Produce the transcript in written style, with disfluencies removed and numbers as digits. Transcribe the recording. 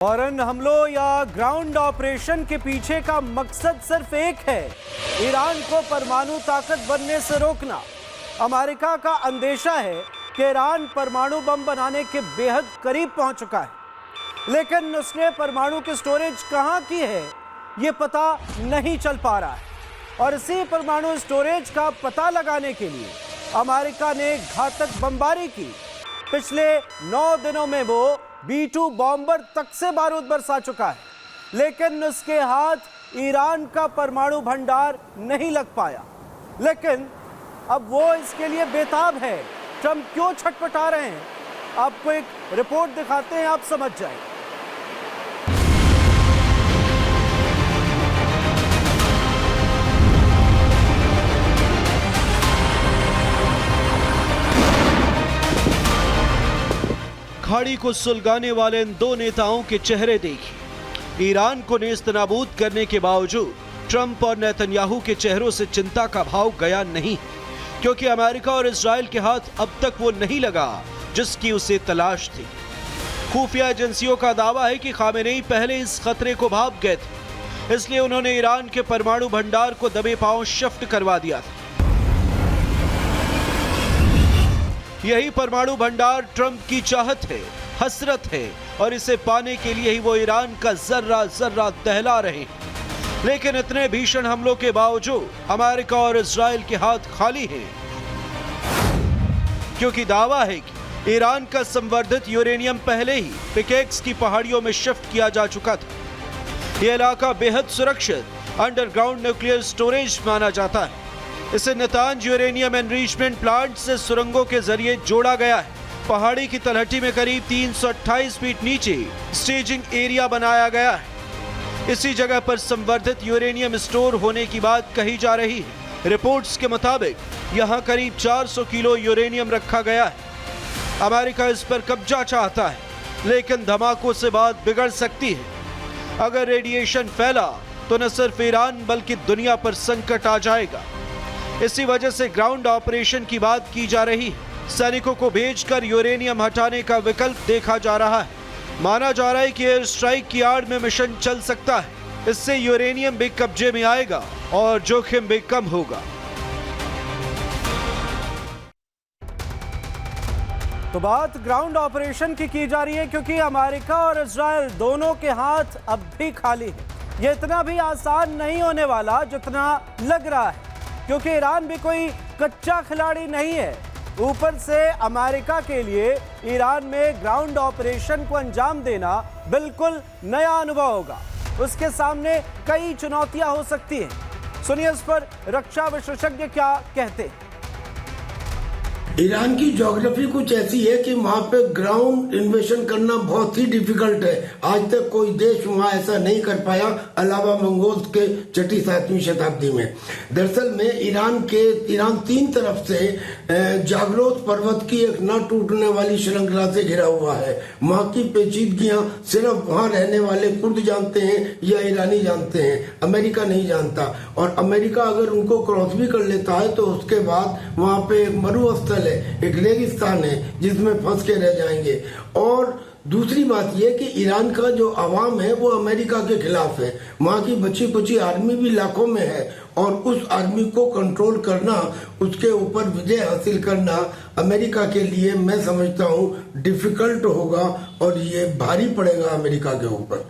फौरन हमलों या ग्राउंड ऑपरेशन के पीछे का मकसद सिर्फ एक है, ईरान को परमाणु ताकत बनने से रोकना। अमेरिका का अंदेशा है कि ईरान परमाणु बम बनाने के बेहद करीब पहुंच चुका है, लेकिन उसने परमाणु की स्टोरेज कहां की है ये पता नहीं चल पा रहा है। और इसी परमाणु स्टोरेज का पता लगाने के लिए अमेरिका ने घातक बमबारी की। पिछले 9 दिनों में वो B-2 बॉम्बर तक से बारूद बरसा चुका है, लेकिन उसके हाथ ईरान का परमाणु भंडार नहीं लग पाया। लेकिन अब वो इसके लिए बेताब है। ट्रंप क्यों छटपटा रहे हैं, आपको एक रिपोर्ट दिखाते हैं, आप समझ जाएं। खाड़ी को सुलगाने वाले इन दो नेताओं के चेहरे देखिए। ईरान को नेस्तनाबूद करने के बावजूद ट्रंप और नेतन्याहू के चेहरों से चिंता का भाव गया नहीं, क्योंकि अमेरिका और इजराइल के हाथ अब तक वो नहीं लगा जिसकी उसे तलाश थी। खुफिया एजेंसियों का दावा है कि खामेनेई पहले इस खतरे को भांप गए थे, इसलिए उन्होंने ईरान के परमाणु भंडार को दबे पांव शिफ्ट करवा दिया था। यही परमाणु भंडार ट्रंप की चाहत है, हसरत है, और इसे पाने के लिए ही वो ईरान का जर्रा जर्रा दहला रहे हैं। लेकिन इतने भीषण हमलों के बावजूद अमेरिका और इजराइल के हाथ खाली हैं, क्योंकि दावा है कि ईरान का संवर्धित यूरेनियम पहले ही पिकेक्स की पहाड़ियों में शिफ्ट किया जा चुका था। यह इलाका बेहद सुरक्षित अंडरग्राउंड न्यूक्लियर स्टोरेज माना जाता है। इसे नातांज यूरेनियम एनरिचमेंट प्लांट से सुरंगों के जरिए जोड़ा गया है। पहाड़ी की तलहटी में करीब 328 फीट नीचे स्टेजिंग एरिया बनाया गया है। इसी जगह पर संवर्धित यूरेनियम स्टोर होने की बात कही जा रही है। रिपोर्ट्स के मुताबिक यहां करीब 400 किलो यूरेनियम रखा गया है। अमेरिका इस पर कब्जा चाहता है, लेकिन धमाकों से बात बिगड़ सकती है। अगर रेडिएशन फैला तो न सिर्फ ईरान बल्कि दुनिया पर संकट आ जाएगा। इसी वजह से ग्राउंड ऑपरेशन की बात की जा रही है। सैनिकों को भेजकर यूरेनियम हटाने का विकल्प देखा जा रहा है। माना जा रहा है कि एयर स्ट्राइक की आड़ में मिशन चल सकता है। इससे यूरेनियम भी कब्जे में आएगा और जोखिम भी कम होगा। तो बात ग्राउंड ऑपरेशन की जा रही है, क्योंकि अमेरिका और इजराइल दोनों के हाथ अब भी खाली है। ये इतना भी आसान नहीं होने वाला जितना लग रहा है, क्योंकि ईरान भी कोई कच्चा खिलाड़ी नहीं है। ऊपर से अमेरिका के लिए ईरान में ग्राउंड ऑपरेशन को अंजाम देना बिल्कुल नया अनुभव होगा। उसके सामने कई चुनौतियां हो सकती हैं। सुनिए इस पर रक्षा विशेषज्ञ क्या कहते हैं। ईरान की ज्योग्राफी कुछ ऐसी है कि वहाँ पे ग्राउंड इन्वेशन करना बहुत ही डिफिकल्ट है। आज तक कोई देश वहाँ ऐसा नहीं कर पाया, अलावा मंगोल्स के 6वीं-7वीं शताब्दी में। दरअसल में ईरान 3 तरफ से जागरोत पर्वत की एक न टूटने वाली श्रृंखला से घिरा हुआ है। वहाँ की पेचीदगियां सिर्फ वहाँ रहने वाले कुर्द जानते हैं या ईरानी जानते हैं, अमेरिका नहीं जानता। और अमेरिका अगर उनको क्रॉस भी कर लेता है तो उसके बाद वहाँ पे एक मरुस्थल है, एक रेगिस्तान है जिसमें फंस के रह जाएंगे। और दूसरी बात यह कि ईरान का जो आवाम है वो अमेरिका के खिलाफ है। वहाँ की बची कुची आर्मी भी लाखों में है, और उस आर्मी को कंट्रोल करना, उसके ऊपर विजय हासिल करना अमेरिका के लिए मैं समझता हूँ डिफिकल्ट होगा, और ये भारी पड़ेगा अमेरिका के ऊपर।